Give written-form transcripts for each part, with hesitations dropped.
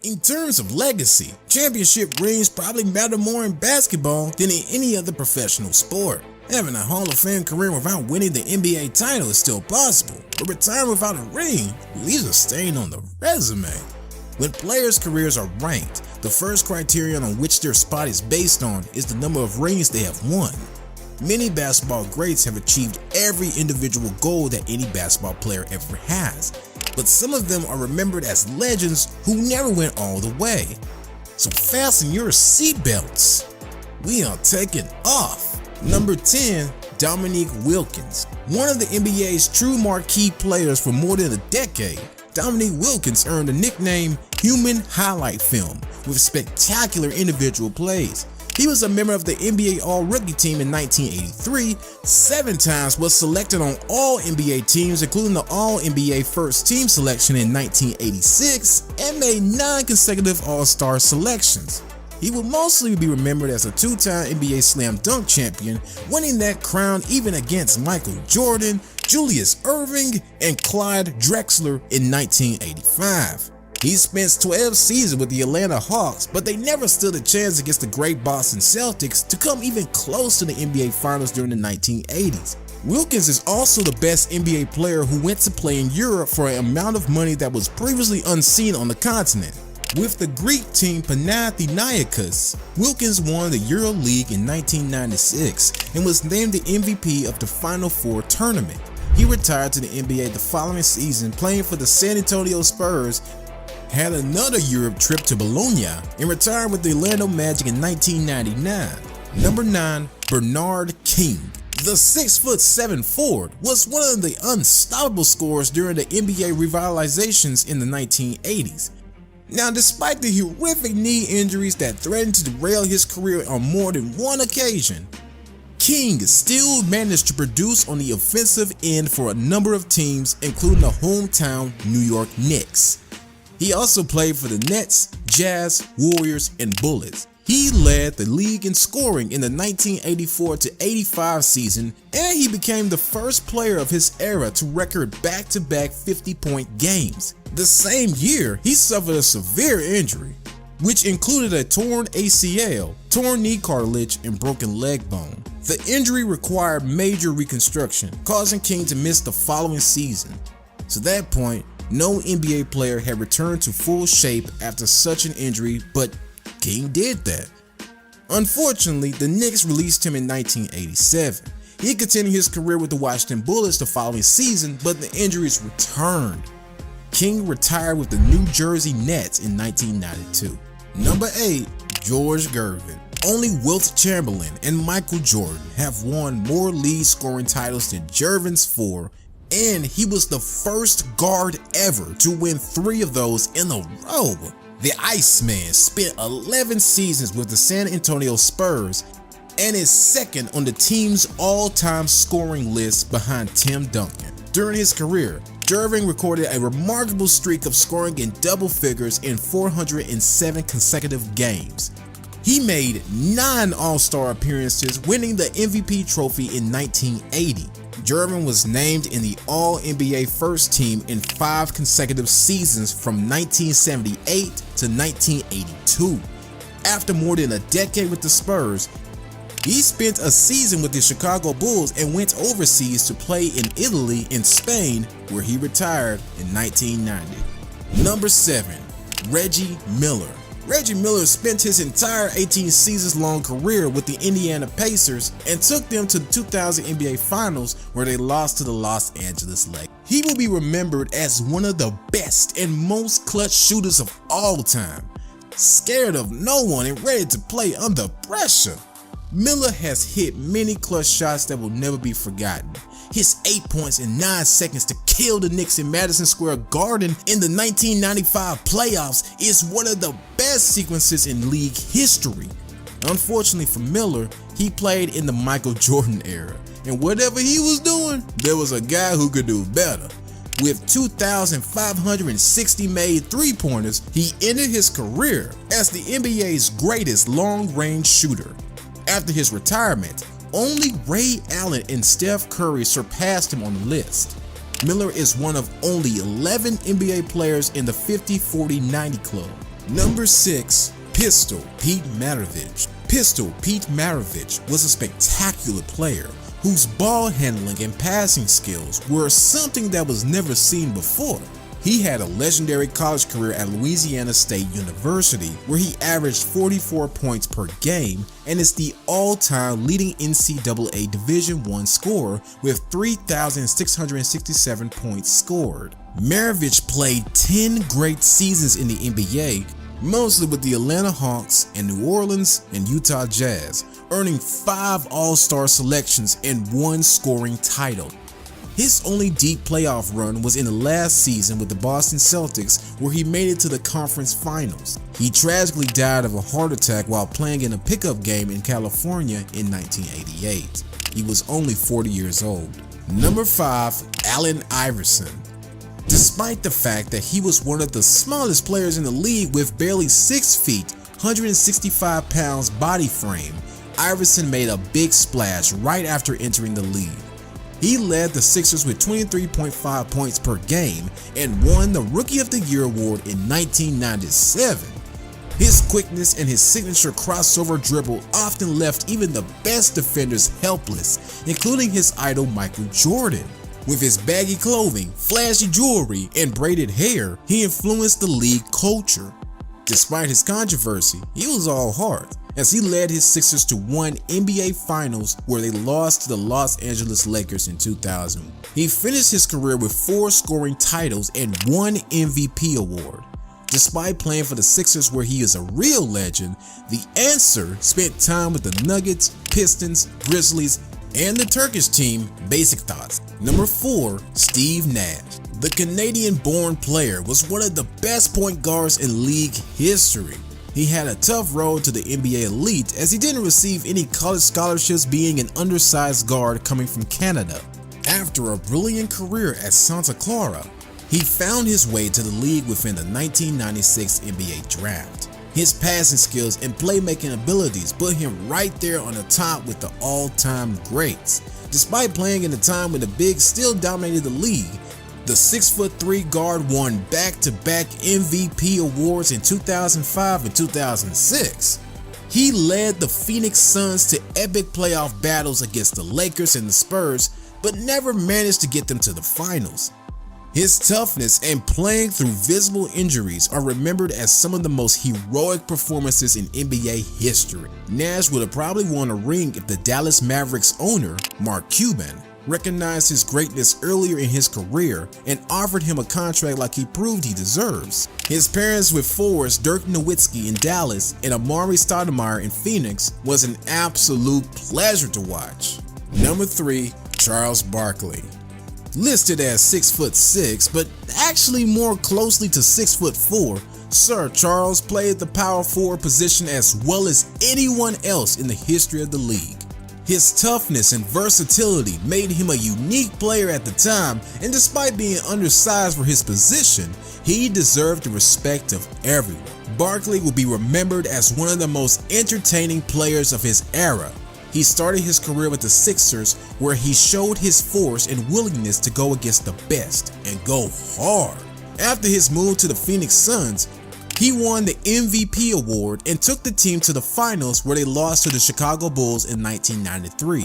In terms of legacy, championship rings probably matter more in basketball than in any other professional sport. Having a Hall of Fame career without winning the NBA title is still possible, but retiring without a ring leaves a stain on the resume. When players' careers are ranked, the first criterion on which their spot is based on is the number of rings they have won. Many basketball greats have achieved every individual goal that any basketball player ever has, but some of them are remembered as legends who never went all the way. So fasten your seatbelts. We are taking off. Number 10, Dominique Wilkins. One of the NBA's true marquee players for more than a decade, Dominique Wilkins earned the nickname Human Highlight Film with spectacular individual plays. He was a member of the NBA All-Rookie team in 1983, 7 times was selected on all NBA teams including the All-NBA First Team selection in 1986, and made 9 consecutive All-Star selections. He will mostly be remembered as a 2-time NBA Slam Dunk champion, winning that crown even against Michael Jordan, Julius Erving, and Clyde Drexler in 1985. He spent 12 seasons with the Atlanta Hawks, but they never stood a chance against the great Boston Celtics to come even close to the NBA Finals during the 1980s. Wilkins is also the best NBA player who went to play in Europe for an amount of money that was previously unseen on the continent. With the Greek team Panathinaikos, Wilkins won the EuroLeague in 1996 and was named the MVP of the Final Four tournament. He retired to the NBA the following season, playing for the San Antonio Spurs, had another Europe trip to Bologna, and retired with the Orlando Magic in 1999. Number 9, Bernard King. The 6'7" forward was one of the unstoppable scorers during the NBA revitalizations in the 1980s. Now, despite the horrific knee injuries that threatened to derail his career on more than one occasion, King still managed to produce on the offensive end for a number of teams, including the hometown New York Knicks. He also played for the Nets, Jazz, Warriors, and Bullets. He led the league in scoring in the 1984-85 season, and he became the first player of his era to record back-to-back 50-point games. The same year, he suffered a severe injury, which included a torn ACL, torn knee cartilage, and broken leg bone. The injury required major reconstruction, causing King to miss the following season. To that point, no NBA player had returned to full shape after such an injury, but King did that. Unfortunately, the Knicks released him in 1987. He continued his career with the Washington Bullets the following season, but the injuries returned. King retired with the New Jersey Nets in 1992. Number 8, George Gervin. Only Wilt Chamberlain and Michael Jordan have won more league scoring titles than Gervin's 4, and he was the first guard ever to win 3 of those in a row. The Iceman spent 11 seasons with the San Antonio Spurs and is second on the team's all-time scoring list behind Tim Duncan. During his career, Gervin recorded a remarkable streak of scoring in double figures in 407 consecutive games. He made 9 All-Star appearances, winning the MVP trophy in 1980. Gervin was named in the All-NBA First Team in 5 consecutive seasons from 1978 to 1982. After more than a decade with the Spurs, he spent a season with the Chicago Bulls and went overseas to play in Italy and Spain, where he retired in 1990. Number 7, Reggie Miller. Reggie Miller spent his entire 18 seasons long career with the Indiana Pacers and took them to the 2000 NBA Finals, where they lost to the Los Angeles Lakers. He will be remembered as one of the best and most clutch shooters of all time, scared of no one and ready to play under pressure. Miller has hit many clutch shots that will never be forgotten. His 8 points in 9 seconds to kill the Knicks in Madison Square Garden in the 1995 playoffs is one of the best sequences in league history. Unfortunately for Miller, he played in the Michael Jordan era, and whatever he was doing, there was a guy who could do better. With 2,560 made three-pointers, he ended his career as the NBA's greatest long-range shooter. After his retirement, only Ray Allen and Steph Curry surpassed him on the list. Miller is one of only 11 NBA players in the 50-40-90 club. Number 6. Pistol Pete Maravich. Pistol Pete Maravich was a spectacular player whose ball handling and passing skills were something that was never seen before. He had a legendary college career at Louisiana State University where he averaged 44 points per game and is the all-time leading NCAA Division I scorer with 3,667 points scored. Maravich played 10 great seasons in the NBA, mostly with the Atlanta Hawks and New Orleans and Utah Jazz, earning 5 All-Star selections and 1 scoring title. His only deep playoff run was in the last season with the Boston Celtics, where he made it to the conference finals. He tragically died of a heart attack while playing in a pickup game in California in 1988. He was only 40 years old. Number 5. Allen Iverson. Despite the fact that he was one of the smallest players in the league with barely 6 feet, 165 pounds body frame, Iverson made a big splash right after entering the league. He led the Sixers with 23.5 points per game and won the Rookie of the Year award in 1997. His quickness and his signature crossover dribble often left even the best defenders helpless, including his idol Michael Jordan. With his baggy clothing, flashy jewelry, and braided hair, he influenced the league culture. Despite his controversy, he was all heart, as he led his Sixers to 1 NBA Finals where they lost to the Los Angeles Lakers in 2000. He finished his career with 4 scoring titles and 1 MVP award. Despite playing for the Sixers where he is a real legend, the answer spent time with the Nuggets, Pistons, Grizzlies, and the Turkish team Beşiktaş. Number 4. Steve Nash. The Canadian-born player was one of the best point guards in league history. He had a tough road to the NBA elite as he didn't receive any college scholarships, being an undersized guard coming from Canada. After a brilliant career at Santa Clara, he found his way to the league within the 1996 NBA draft. His passing skills and playmaking abilities put him right there on the top with the all-time greats. Despite playing in a time when the Bigs still dominated the league, the 6'3" guard won back-to-back MVP awards in 2005 and 2006. He led the Phoenix Suns to epic playoff battles against the Lakers and the Spurs, but never managed to get them to the finals. His toughness and playing through visible injuries are remembered as some of the most heroic performances in NBA history. Nash would have probably won a ring if the Dallas Mavericks owner, Mark Cuban, recognized his greatness earlier in his career and offered him a contract like he proved he deserves. His parents with forwards Dirk Nowitzki in Dallas and Amari Stoudemire in Phoenix was an absolute pleasure to watch. Number 3. Charles Barkley. Listed as 6'6", but actually more closely to 6'4", Sir Charles played the power forward position as well as anyone else in the history of the league. His toughness and versatility made him a unique player at the time, and despite being undersized for his position, he deserved the respect of everyone. Barkley will be remembered as one of the most entertaining players of his era. He started his career with the Sixers, where he showed his force and willingness to go against the best and go hard. After his move to the Phoenix Suns, he won the MVP award and took the team to the finals where they lost to the Chicago Bulls in 1993.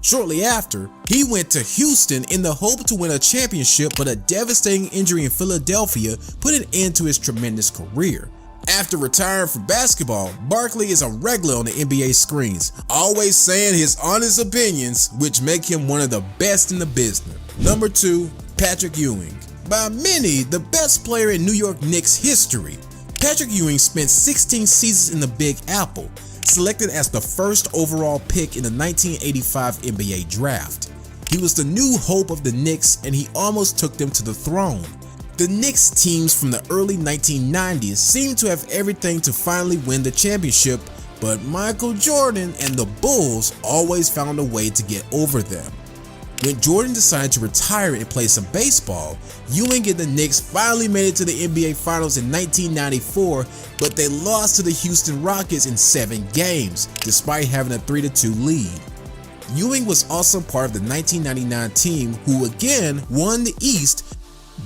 Shortly after, he went to Houston in the hope to win a championship, but a devastating injury in Philadelphia put an end to his tremendous career. After retiring from basketball, Barkley is a regular on the NBA screens, always saying his honest opinions, which make him one of the best in the business. Number 2. Patrick Ewing. By many, the best player in New York Knicks history, Patrick Ewing spent 16 seasons in the Big Apple, selected as the first overall pick in the 1985 NBA draft. He was the new hope of the Knicks, and he almost took them to the throne. The Knicks teams from the early 1990s seemed to have everything to finally win the championship, but Michael Jordan and the Bulls always found a way to get over them. When Jordan decided to retire and play some baseball, Ewing and the Knicks finally made it to the NBA Finals in 1994, but they lost to the Houston Rockets in 7 games, despite having a 3-2 lead. Ewing was also part of the 1999 team who again won the East,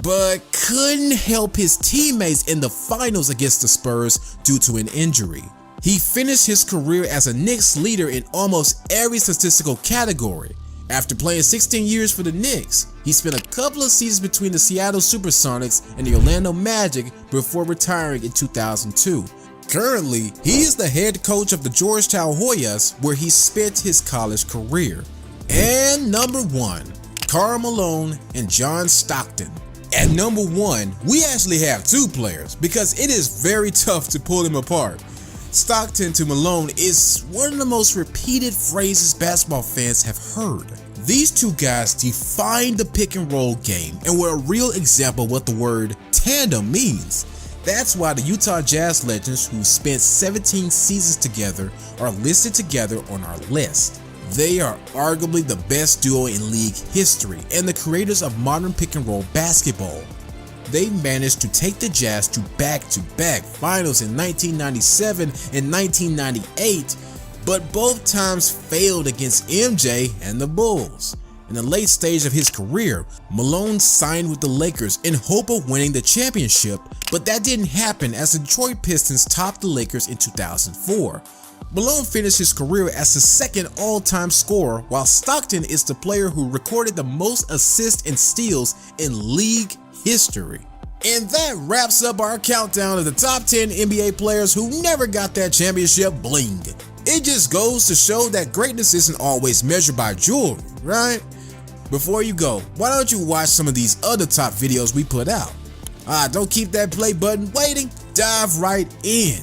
but couldn't help his teammates in the finals against the Spurs due to an injury. He finished his career as a Knicks leader in almost every statistical category. After playing 16 years for the Knicks, he spent a couple of seasons between the Seattle Supersonics and the Orlando Magic before retiring in 2002. Currently, he is the head coach of the Georgetown Hoyas, where he spent his college career. And number 1, Karl Malone and John Stockton. At number 1, we actually have 2 players because it is very tough to pull them apart. Stockton to Malone is one of the most repeated phrases basketball fans have heard. These 2 guys defined the pick and roll game and were a real example of what the word tandem means. That's why the Utah Jazz legends, who spent 17 seasons together, are listed together on our list. They are arguably the best duo in league history and the creators of modern pick and roll basketball. They managed to take the Jazz to back-to-back finals in 1997 and 1998, but both times failed against MJ and the Bulls. In the late stage of his career, Malone signed with the Lakers in hope of winning the championship, but that didn't happen as the Detroit Pistons topped the Lakers in 2004. Malone finished his career as the second all-time scorer, while Stockton is the player who recorded the most assists and steals in league history. And that wraps up our countdown of the top 10 NBA players who never got that championship bling. It just goes to show that greatness isn't always measured by jewelry, right? Before you go, why don't you watch some of these other top videos we put out? Don't keep that play button waiting, dive right in.